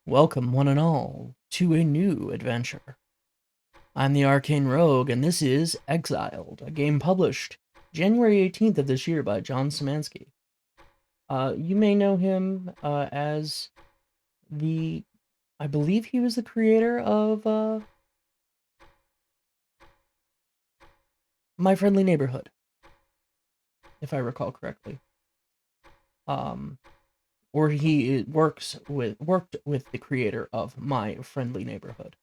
Welcome, one and all, to a new adventure. I'm the Arcane Rogue, and this is Exiled, a game published January 18th of this year by John Szymanski. You may know him as I believe he was the creator of My Friendly Neighborhood, if I recall correctly. Or he worked with the creator of My Friendly Neighborhood.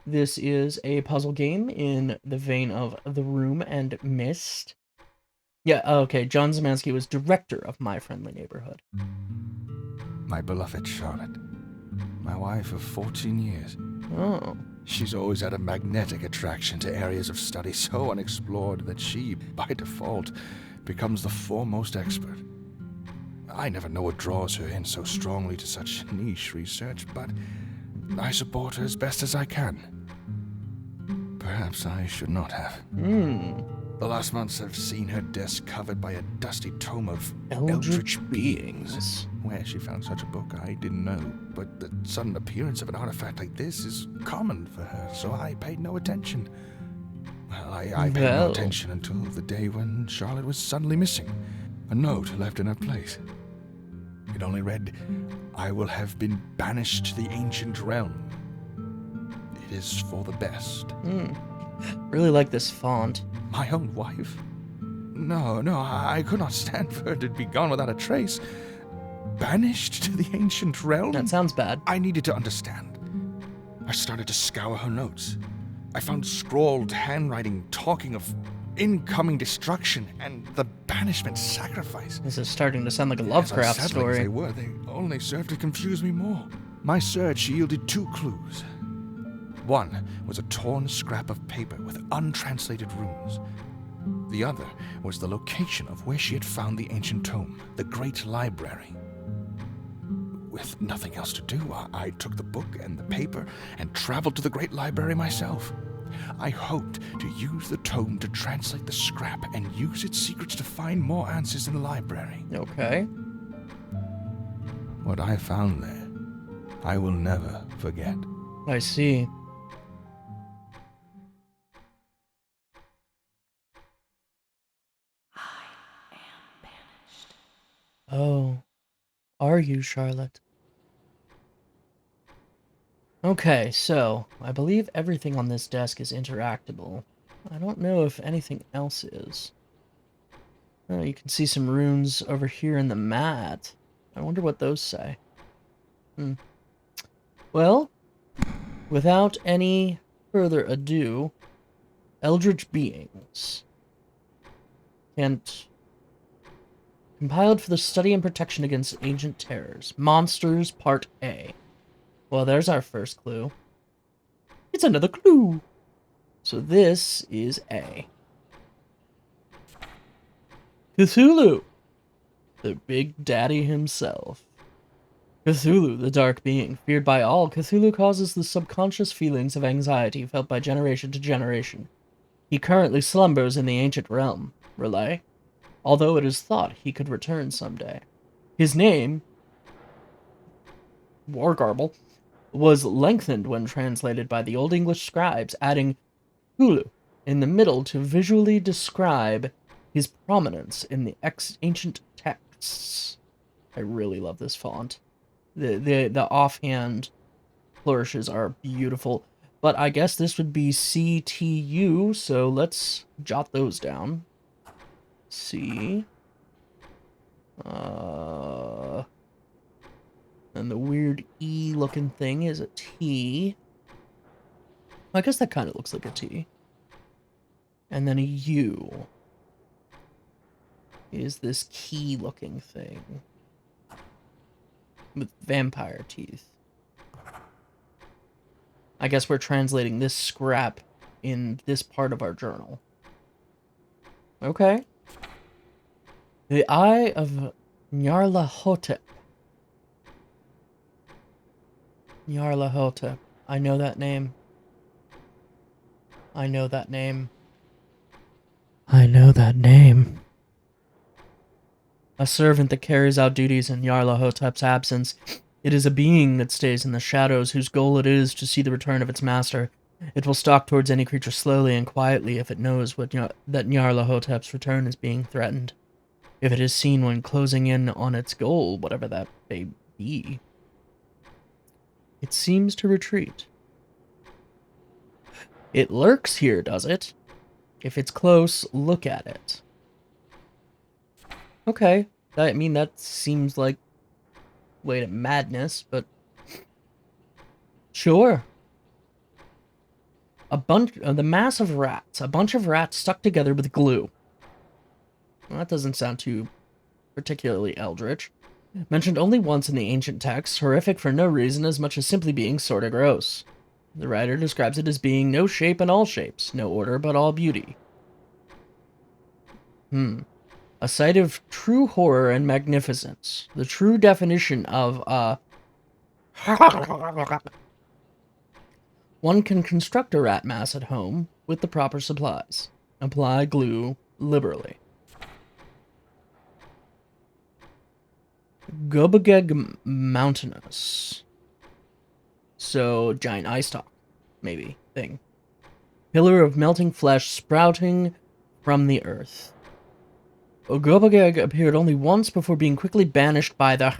This is a puzzle game in the vein of The Room and Myst. Yeah, okay, John Szymanski was director of My Friendly Neighborhood. My beloved Charlotte, my wife of 14 years. Oh. She's always had a magnetic attraction to areas of study so unexplored that she, by default, becomes the foremost expert. I never know what draws her in so strongly to such niche research, but I support her as best as I can. Perhaps I should not have. The last months have seen her desk covered by a dusty tome of Eldritch beings. Where she found such a book, I didn't know, but the sudden appearance of an artifact like this is common for her, so I paid no attention. Well, I paid no attention until the day when Charlotte was suddenly missing. A note left in her place. It only read, "I will have been banished to the ancient realm. It is for the best." Really like this font. My own wife? No, I could not stand for her to be gone without a trace. Banished to the ancient realm? That sounds bad. I needed to understand. I started to scour her notes. I found scrawled handwriting talking of incoming destruction and the banishment sacrifice. This is starting to sound like a Lovecraft story. They only served to confuse me more. My search yielded 2 clues. One was a torn scrap of paper with untranslated runes. The other was the location of where she had found the ancient tome, the Great Library. With nothing else to do, I took the book and the paper and traveled to the Great Library myself. I hoped to use the tome to translate the scrap and use its secrets to find more answers in the library. Okay. What I found there, I will never forget. I see. Oh, are you, Charlotte? Okay, so I believe everything on this desk is interactable. I don't know if anything else is. Oh, you can see some runes over here in the mat. I wonder what those say. Well, without any further ado, Eldritch beings. Compiled for the study and protection against ancient terrors. Monsters, Part A. Well, there's our first clue. It's another clue. So this is A. Cthulhu. The Big Daddy himself. Cthulhu, the dark being. Feared by all, Cthulhu causes the subconscious feelings of anxiety felt by generation to generation. He currently slumbers in the ancient realm. Relay? Although it is thought he could return someday. His name, Wargarble, was lengthened when translated by the Old English scribes, adding Hulu in the middle to visually describe his prominence in the ancient texts. I really love this font. The offhand flourishes are beautiful, but I guess this would be CTU, so let's jot those down. C. And the weird E-looking thing is a T. I guess that kind of looks like a T. And then a U is this key-looking thing with vampire teeth. I guess we're translating this scrap in this part of our journal. Okay. The Eye of Nyarlathotep. Nyarlathotep. I know that name. I know that name. I know that name. A servant that carries out duties in Nyarlathotep's absence. It is a being that stays in the shadows, whose goal it is to see the return of its master. It will stalk towards any creature slowly and quietly if it knows that Nyarlathotep's return is being threatened. If it is seen when closing in on its goal, whatever that may be, it seems to retreat. It lurks here, does it? If it's close, look at it. Okay, I mean, that seems like way to madness, but sure. The mass of rats. A bunch of rats stuck together with glue. Well, that doesn't sound too particularly eldritch. Mentioned only once in the ancient texts, horrific for no reason as much as simply being sorta gross. The writer describes it as being no shape in all shapes, no order but all beauty. A sight of true horror and magnificence. The true definition of, one can construct a rat mass at home with the proper supplies. Apply glue liberally. Gobageg mountainous. So, giant ice stalk, maybe, thing. Pillar of melting flesh sprouting from the earth. Gobageg appeared only once before being quickly banished by the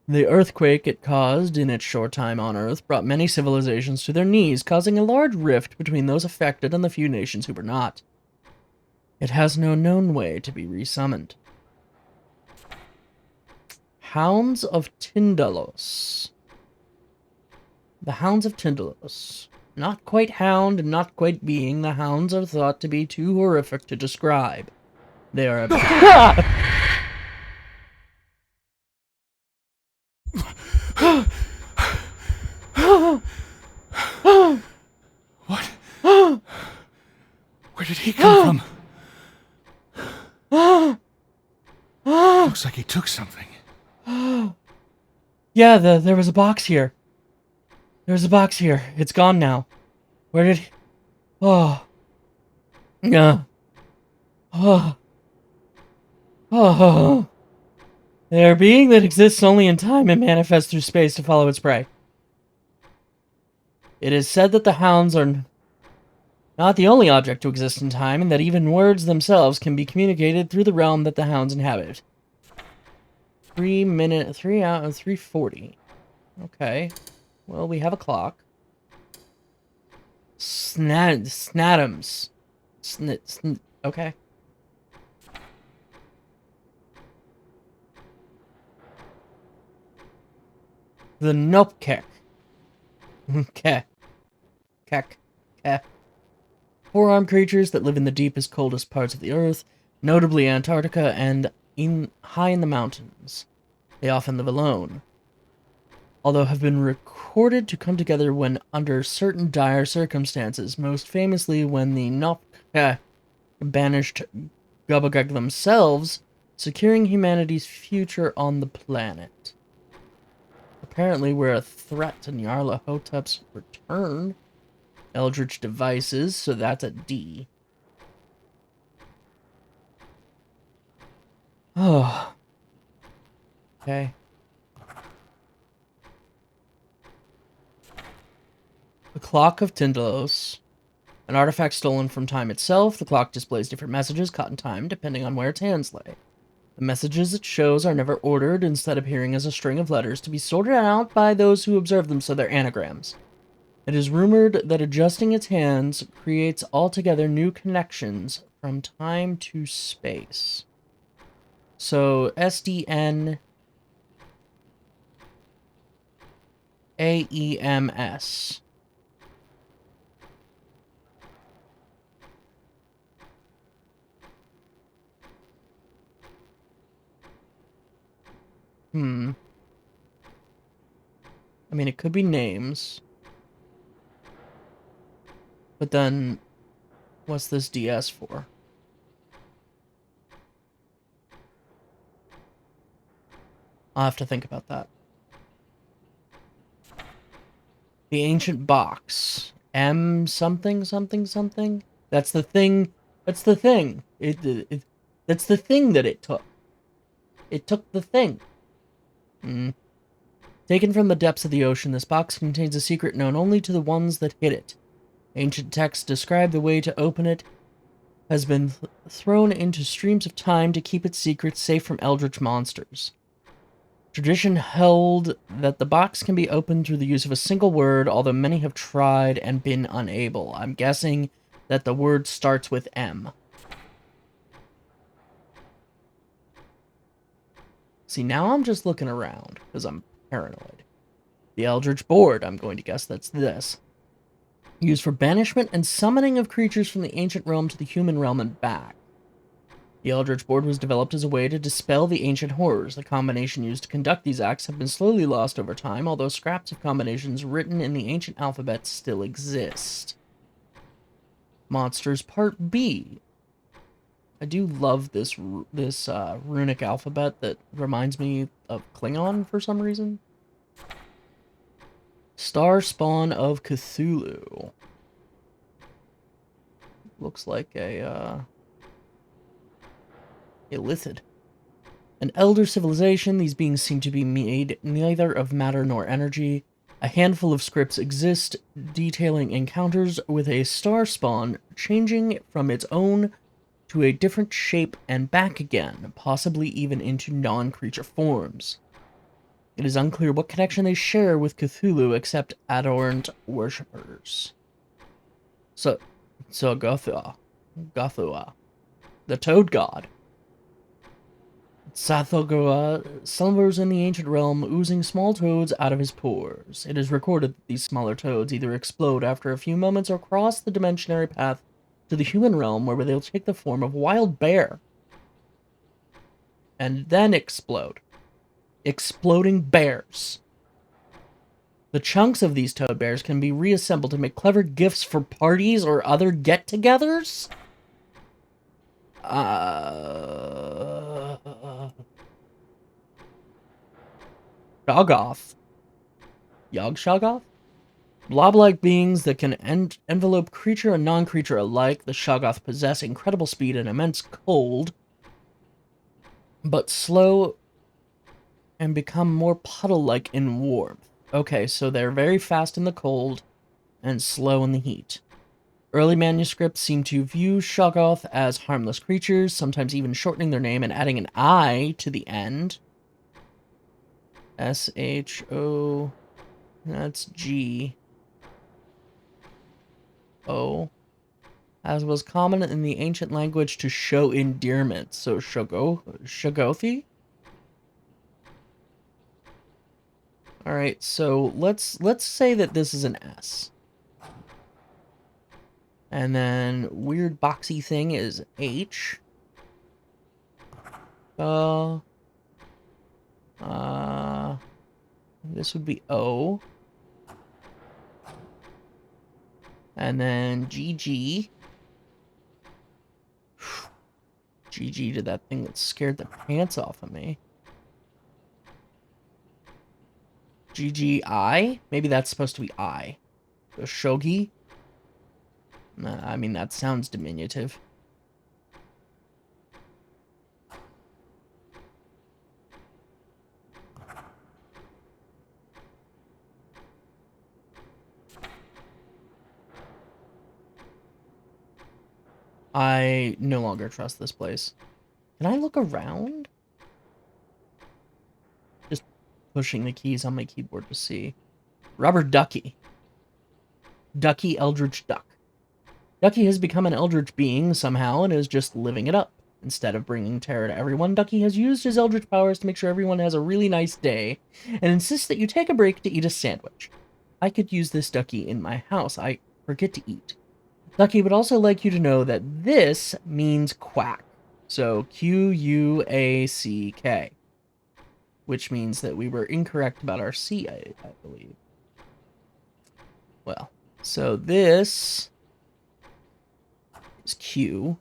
earthquake it caused in its short time on Earth brought many civilizations to their knees, causing a large rift between those affected and the few nations who were not. It has no known way to be resummoned. Hounds of Tyndalos. The Hounds of Tyndalos. Not quite hound and not quite being, the hounds are thought to be too horrific to describe. They are a... What? Where did he come from? Looks like he took something. Yeah, there was a box here. There was a box here. It's gone now. Where did he... Oh. Yeah. Oh. Oh. They're a being that exists only in time and manifests through space to follow its prey. It is said that the hounds are not the only object to exist in time, and that even words themselves can be communicated through the realm that the hounds inhabit. 3 hours, 3:40. Okay. Well, we have a clock. Snadums. Okay. The Nopkek. Okay. Kek. Kek. Four-armed creatures that live in the deepest, coldest parts of the earth, notably Antarctica and high in the mountains. They often live alone, although have been recorded to come together when under certain dire circumstances, most famously when the Nopkek banished Gubagug themselves, securing humanity's future on the planet. Apparently, we're a threat to Nyarlathotep's return. Eldritch devices, so that's a D. Oh. Okay. The Clock of Tyndalos. An artifact stolen from time itself, the clock displays different messages caught in time depending on where its hands lay. The messages it shows are never ordered, instead appearing as a string of letters to be sorted out by those who observe them, so they're anagrams. It is rumored that adjusting its hands creates altogether new connections from time to space. So, SDN AEMS. I mean, it could be names. But then, what's this DS for? I'll have to think about that. The ancient box. M something something something? That's the thing. That's the thing. That's the thing that it took. It took the thing. Taken from the depths of the ocean, this box contains a secret known only to the ones that hid it. Ancient texts describe the way to open it has been thrown into streams of time to keep its secrets safe from eldritch monsters. Tradition held that the box can be opened through the use of a single word, although many have tried and been unable. I'm guessing that the word starts with M. See, now I'm just looking around, because I'm paranoid. The Eldritch board, I'm going to guess that's this. Used for banishment and summoning of creatures from the ancient realm to the human realm and back. The Eldritch board was developed as a way to dispel the ancient horrors. The combination used to conduct these acts have been slowly lost over time, although scraps of combinations written in the ancient alphabet still exist. Monsters Part B. I do love this runic alphabet that reminds me of Klingon for some reason. Star Spawn of Cthulhu. Looks like a illithid. An elder civilization, these beings seem to be made neither of matter nor energy. A handful of scripts exist detailing encounters with a star spawn changing from its own to a different shape and back again, possibly even into non-creature forms. It is unclear what connection they share with Cthulhu except adorned worshippers. So Gothua, the Toad God. Sathogora slumbers in the ancient realm, oozing small toads out of his pores. It is recorded that these smaller toads either explode after a few moments or cross the dimensionary path to the human realm, where they'll take the form of wild bear. And then explode. Exploding bears. The chunks of these toad bears can be reassembled to make clever gifts for parties or other get-togethers? Shoggoth. Yogg-Shoggoth? Blob-like beings that can envelope creature and non-creature alike, the Shoggoth possess incredible speed and immense cold, but slow and become more puddle-like in warmth. Okay, so they're very fast in the cold and slow in the heat. Early manuscripts seem to view Shoggoth as harmless creatures, sometimes even shortening their name and adding an I to the end. S-H-O... That's G. O. As was common in the ancient language to show endearment. So Shoggothi? Alright, so let's say that this is an S. And then weird boxy thing is H. This would be O. And then GG. GG to that thing that scared the pants off of me. GGI? Maybe that's supposed to be I. The Shogi? I mean, that sounds diminutive. I no longer trust this place. Can I look around? Just pushing the keys on my keyboard to see. Rubber Ducky. Ducky Eldritch Duck. Ducky has become an Eldritch being somehow and is just living it up. Instead of bringing terror to everyone, Ducky has used his Eldritch powers to make sure everyone has a really nice day and insists that you take a break to eat a sandwich. I could use this Ducky in my house. I forget to eat. Ducky would also like you to know that this means quack. So Q-U-A-C-K. Which means that we were incorrect about our C, I believe. Well, so this is Q.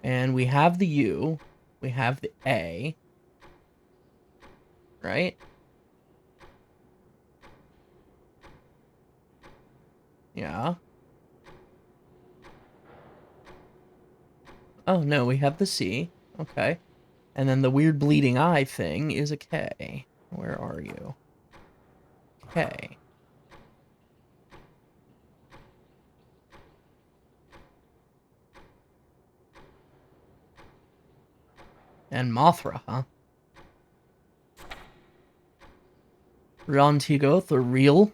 And we have the U. We have the A. Right? Yeah. Oh, no, we have the C. Okay. And then the weird bleeding eye thing is a K. Where are you? K. And Mothra, huh? Rontigoth, or real?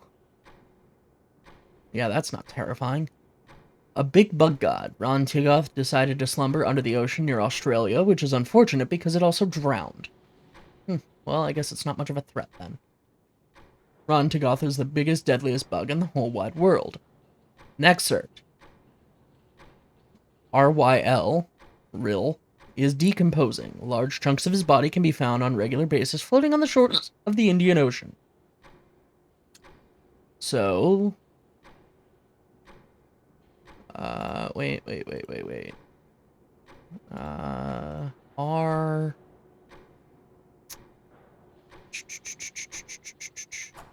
Yeah, that's not terrifying. A big bug god, Rontigoth decided to slumber under the ocean near Australia, which is unfortunate because it also drowned. Well, I guess it's not much of a threat then. Rontigoth is the biggest, deadliest bug in the whole wide world. Excerpt. RYL, Rill, is decomposing. Large chunks of his body can be found on a regular basis floating on the shores of the Indian Ocean. So... wait. R...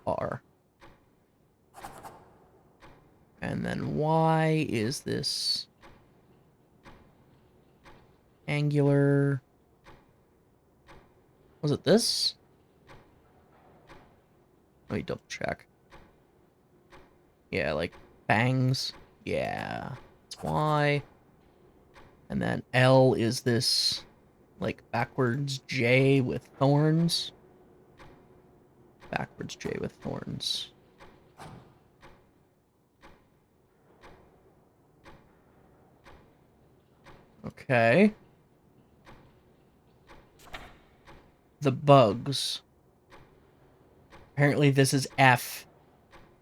R. And then Y is this... angular... Was it this? Let me double check. Yeah, like fangs. Yeah, that's Y. And then L is this, like, backwards J with thorns. Backwards J with thorns. Okay. The bugs. Apparently this is F,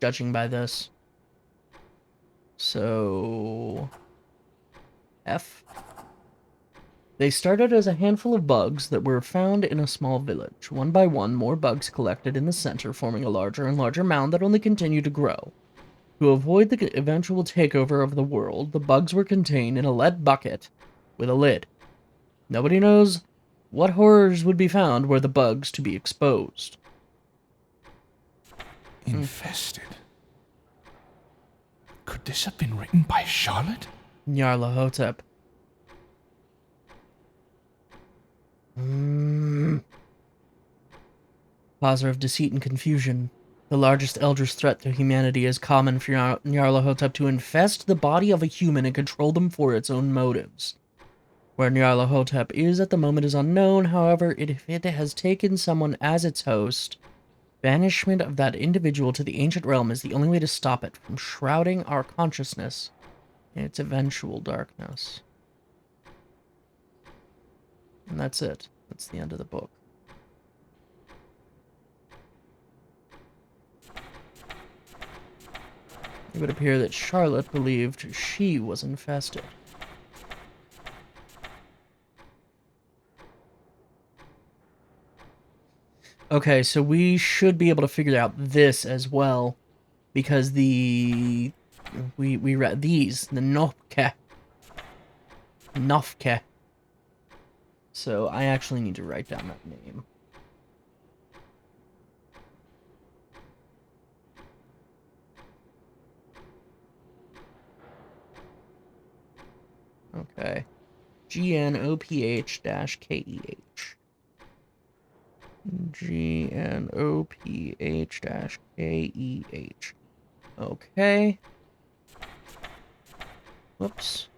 judging by this. So... F. They started as a handful of bugs that were found in a small village. One by one, more bugs collected in the center, forming a larger and larger mound that only continued to grow. To avoid the eventual takeover of the world, the bugs were contained in a lead bucket with a lid. Nobody knows what horrors would be found were the bugs to be exposed. Infested. Could this have been written by Charlotte? Nyarlathotep. Causer of deceit and confusion. The largest Eldritch threat to humanity is common for Nyarlathotep to infest the body of a human and control them for its own motives. Where Nyarlathotep is at the moment is unknown, however, if it has taken someone as its host, banishment of that individual to the ancient realm is the only way to stop it from shrouding our consciousness in its eventual darkness. And that's it. That's the end of the book. It would appear that Charlotte believed she was infested. Okay, so we should be able to figure out this as well, because we read these, the Nofke. So I actually need to write down that name. Okay. GNOPH-KEH. GNOPH-KEH. Okay. Whoops.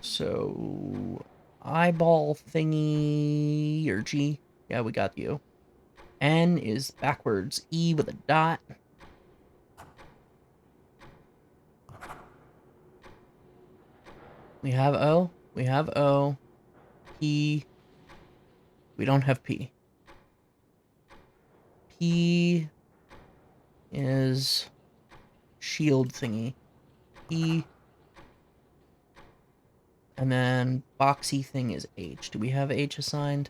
So, eyeball thingy, or G. Yeah, we got you. N is backwards E with a dot. We have O. We have O. P. We don't have P. P is shield thingy. E. And then boxy thing is H. Do we have H assigned?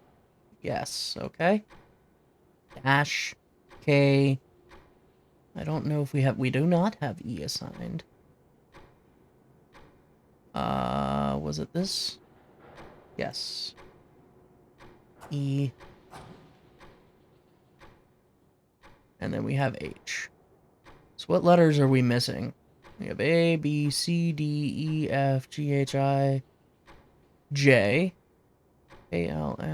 Yes. Okay. Dash. K. I don't know if we have... We do not have E assigned. Was it this? Yes. E. And then we have H. So what letters are we missing? We have A, B, C, D, E, F, G, H, I, J. JM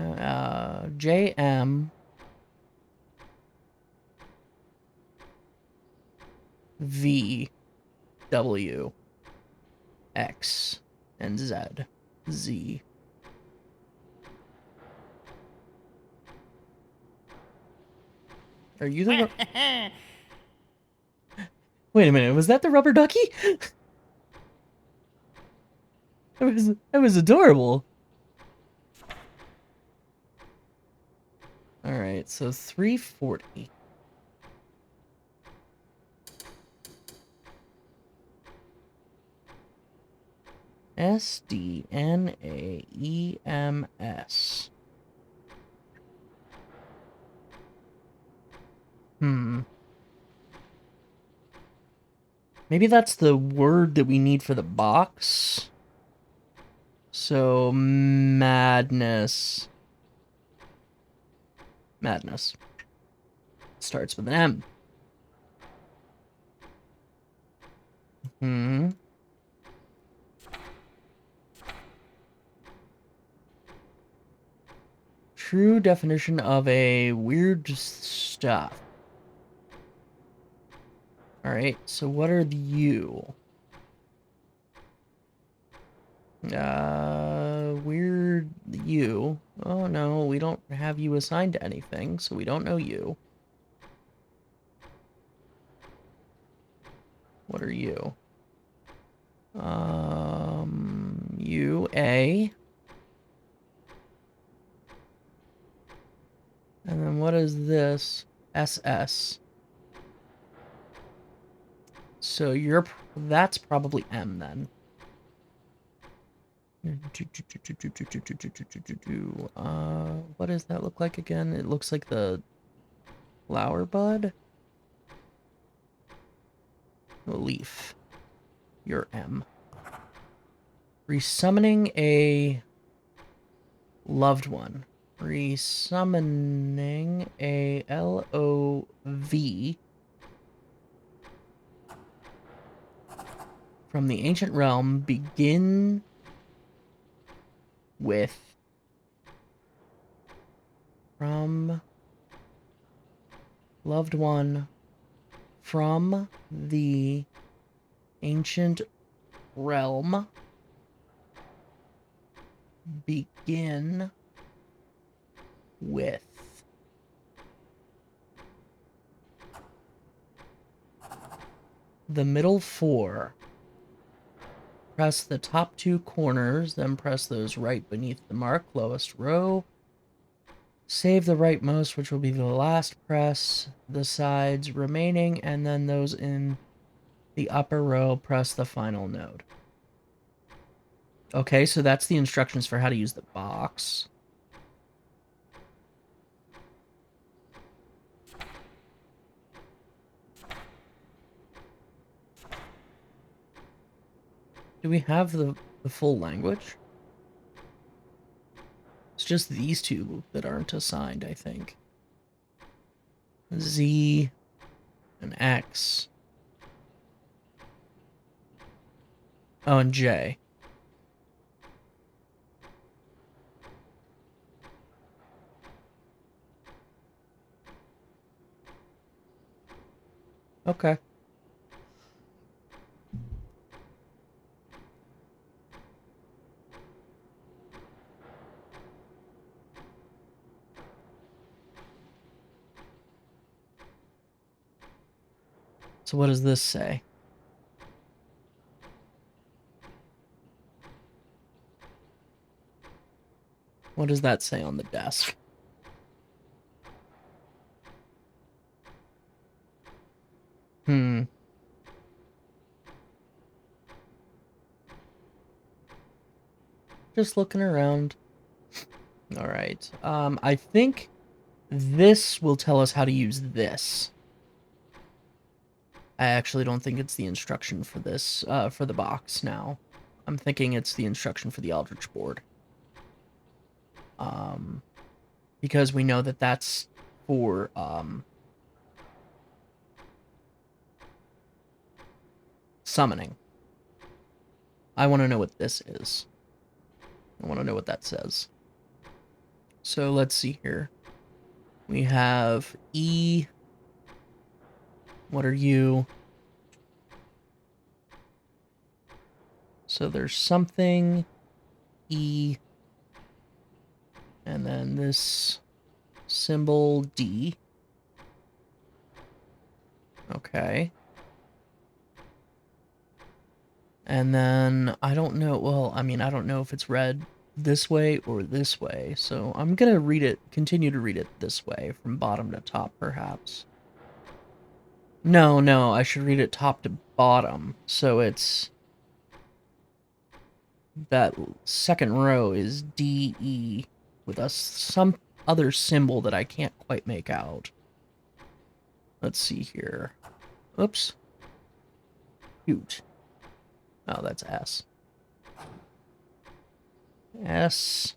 V W X and Z. Are you the Wait a minute, was that the rubber ducky? It was adorable. All right, so 340. SDNAEMS. Maybe that's the word that we need for the box. So, madness. Madness. Starts with an M. True definition of a weird stuff. Alright, so what are the U? Weird U. Oh no, we don't have you assigned to anything, so we don't know you. What are you? U, A. And then what is this? SS. So that's probably M then. What does that look like again? It looks like the flower bud. A leaf. You're M. Resummoning a loved one. Resummoning a LOV from the ancient realm. Begin with from loved one from the ancient realm. Begin with the middle four. Press the top two corners, then press those right beneath the mark, lowest row. Save the rightmost, which will be the last press, the sides remaining, and then those in the upper row, press the final node. Okay, so that's the instructions for how to use the box. Do we have the full language? It's just these two that aren't assigned, I think. Z and X. Oh, and J. Okay. So what does this say? What does that say on the desk? Just looking around. All right. I think this will tell us how to use this. I actually don't think it's the instruction for this, for the box now. I'm thinking it's the instruction for the Eldritch board. Because we know that that's for, summoning. I want to know what this is. I want to know what that says. So let's see here. We have E. What are you? So there's something, E, and then this symbol, D. Okay. And then, I don't know, well, I mean, I don't know if it's read this way or this way, so I'm gonna read it, continue to read it this way, from bottom to top, perhaps. No, I should read it top to bottom, so it's... that second row is D-E, with some other symbol that I can't quite make out. Let's see here. Oops. Shoot. Oh, that's S. S.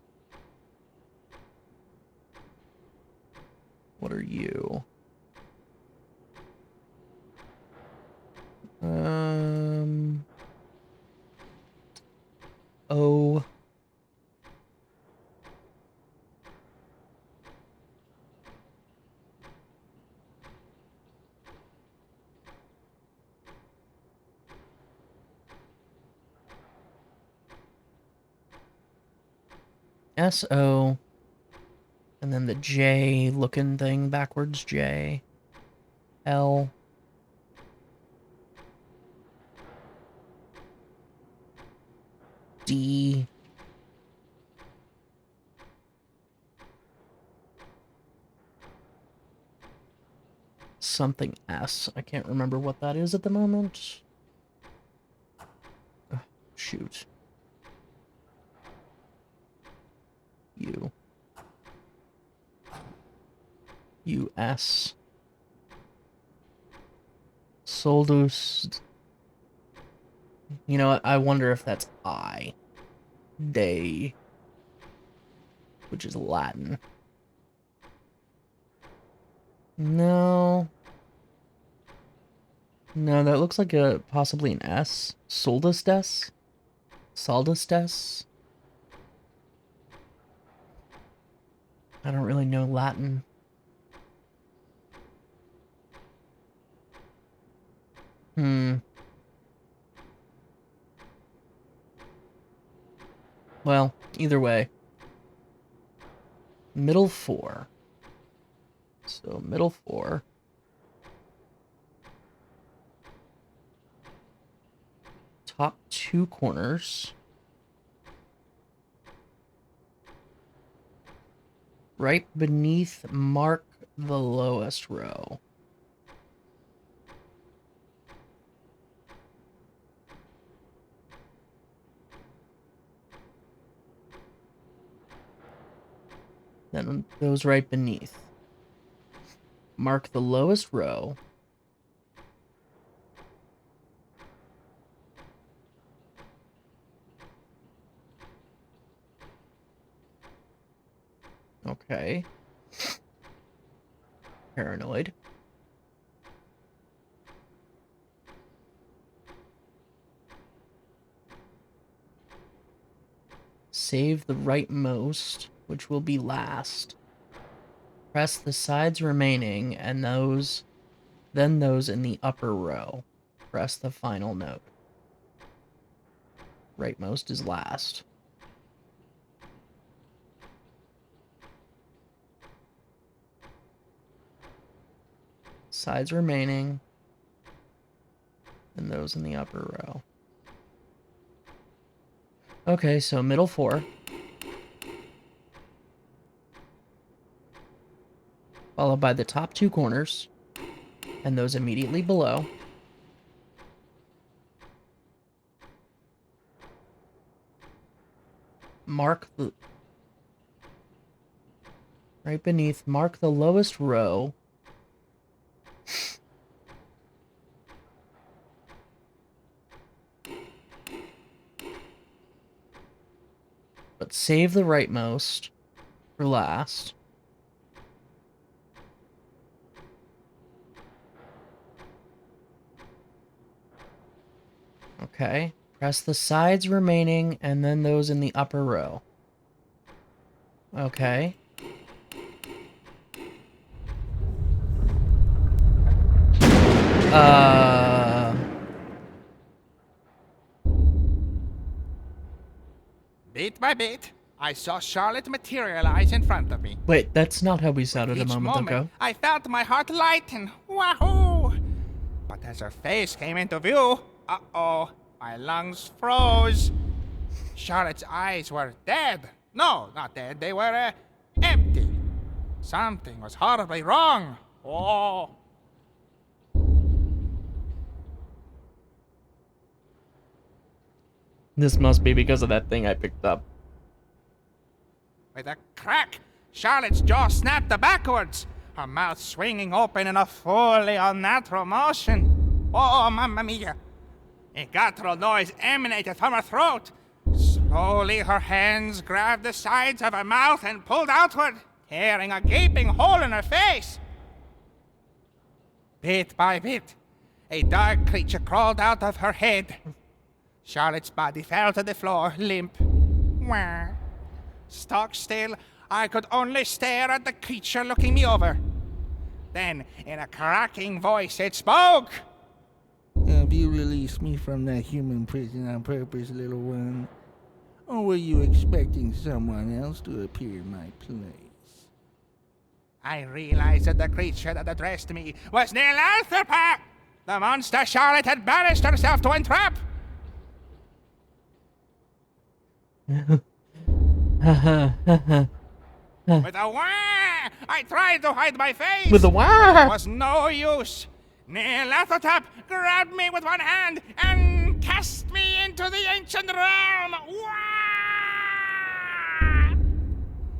What are you? O. S-O. And then the J looking thing backwards, J. L. D. Something S. I can't remember what that is at the moment. Oh, shoot. U. U-S. Soldus. You know what? I wonder if that's I. Day. Which is Latin. No. No, that looks like possibly an S. Soldustes? Saldustes? I don't really know Latin. Well, either way. Middle 4. So, middle 4. Top 2 corners. Right beneath, mark the lowest row. Then those right beneath. Mark the lowest row. Okay. Paranoid. Save the rightmost, which will be last. Press the sides remaining, and then those in the upper row. Press the final note. Rightmost is last. Sides remaining, and those in the upper row. Okay, so middle 4. Followed by the top 2 corners, and those immediately below. Mark the... right beneath, mark the lowest row. But save the rightmost for last. Okay. Press the sides remaining, and then those in the upper row. Okay. Uh... Bit by bit, I saw Charlotte materialize in front of me. Wait, that's not how we sounded a Each moment moment, ago. I felt my heart lighten. Wahoo! But as her face came into view, uh-oh, my lungs froze. Charlotte's eyes were dead. No, not dead. They were, empty. Something was horribly wrong. Oh. This must be because of that thing I picked up. With a crack, Charlotte's jaw snapped backwards, her mouth swinging open in a fully unnatural motion. Oh, mamma mia! A guttural noise emanated from her throat. Slowly, her hands grabbed the sides of her mouth and pulled outward, tearing a gaping hole in her face. Bit by bit, a dark creature crawled out of her head. Charlotte's body fell to the floor, limp. Wah. Stock still, I could only stare at the creature looking me over. Then, in a cracking voice, it spoke. Have you released me from that human prison on purpose, little one? Or were you expecting someone else to appear in my place? I realized that the creature that addressed me was the Laltherpa, the monster Charlotte had banished herself to entrap. With a wah, I tried to hide my face. With a wah! It was no use. Nyarlathotep grabbed me with one hand and cast me into the ancient realm. Wah!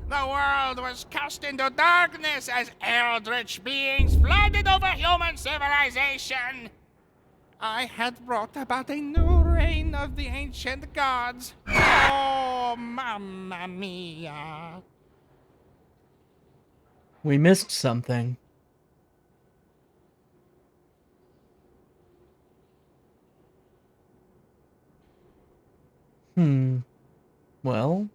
The world was cast into darkness as eldritch beings flooded over human civilization. I had brought about a new reign of the ancient gods. Oh, mamma mia. We missed something. Well...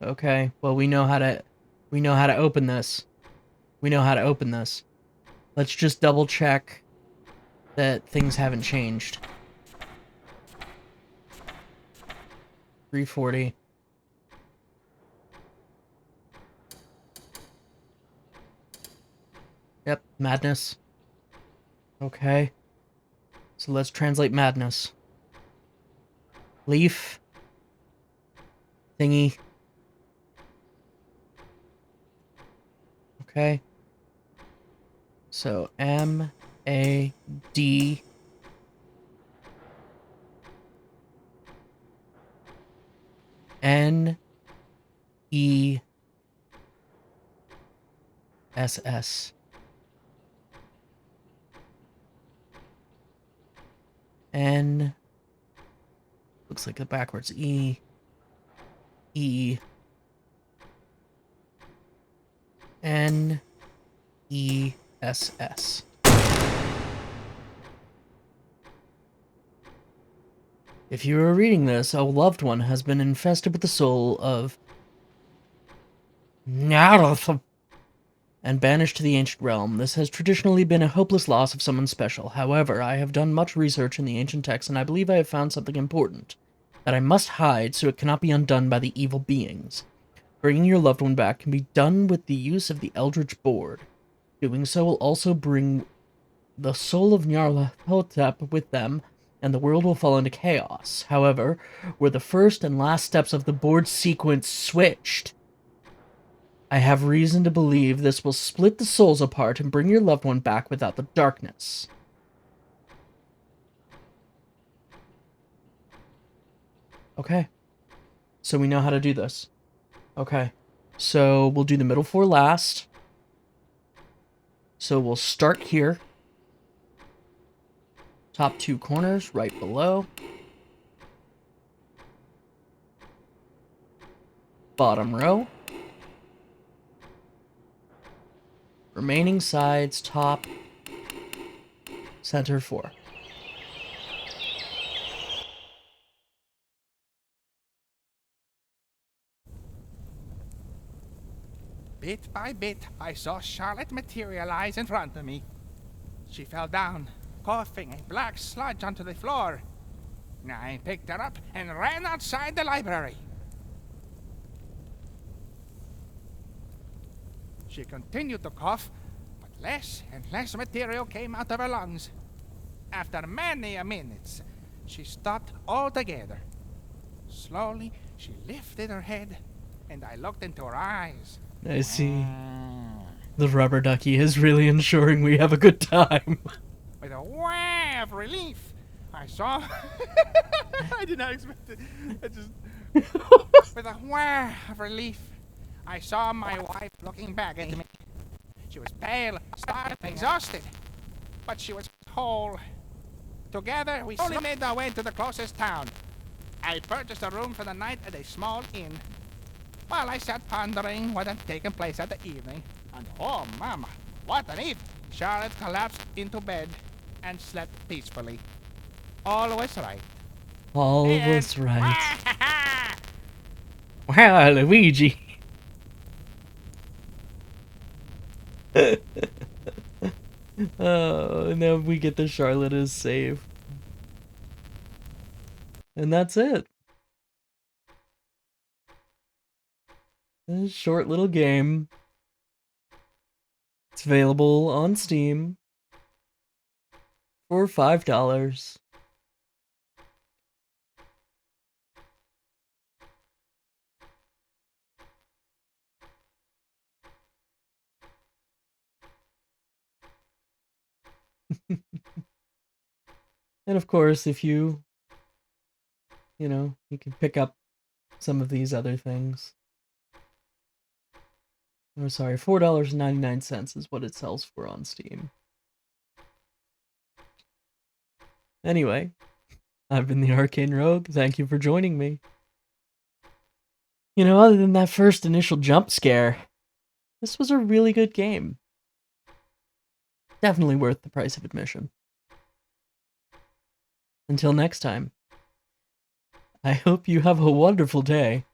Okay, well we know how to open this. We know how to open this. Let's just double check that things haven't changed. 340. Yep, madness. Okay. So let's translate madness. Leaf. Thingy. Okay. So M-A-D N-E-S-S. N. Looks like the backwards E. E. N. E. S. S. If you are reading this, a loved one has been infested with the soul of Nyarlathotep and banished to the ancient realm. This has traditionally been a hopeless loss of someone special. However, I have done much research in the ancient texts, and I believe I have found something important that I must hide so it cannot be undone by the evil beings. Bringing your loved one back can be done with the use of the Eldritch board. Doing so will also bring the soul of Nyarlathotep with them, and the world will fall into chaos. However, were the first and last steps of the board sequence switched, I have reason to believe this will split the souls apart and bring your loved one back without the darkness. Okay. So we know how to do this. Okay. So we'll do the middle four last. So we'll start here. Top two corners right below. Bottom row. Remaining sides, top, center 4. Bit by bit, I saw Charlotte materialize in front of me. She fell down, coughing a black sludge onto the floor. I picked her up and ran outside the library. She continued to cough, but less and less material came out of her lungs. After many minutes, she stopped altogether. Slowly, she lifted her head, and I looked into her eyes. I see. The rubber ducky is really ensuring we have a good time. With a wah of relief, I saw... I did not expect it. With a wah of relief, I saw my wife looking back at me. She was pale, starved, exhausted, but she was whole. Together, we slowly made our way to the closest town. I purchased a room for the night at a small inn. While I sat pondering what had taken place that evening, and oh, mama, what an evening! Charlotte collapsed into bed and slept peacefully. All was right. All was right. Wow, Luigi. Oh, now we get the Charlotte is safe. And that's it. A short little game. It's available on Steam for $5. And of course, if you can pick up some of these other things. Oh, sorry, $4.99 is what it sells for on Steam. Anyway, I've been the Arcane Rogue. Thank you for joining me. Other than that first initial jump scare, this was a really good game. Definitely worth the price of admission. Until next time, I hope you have a wonderful day.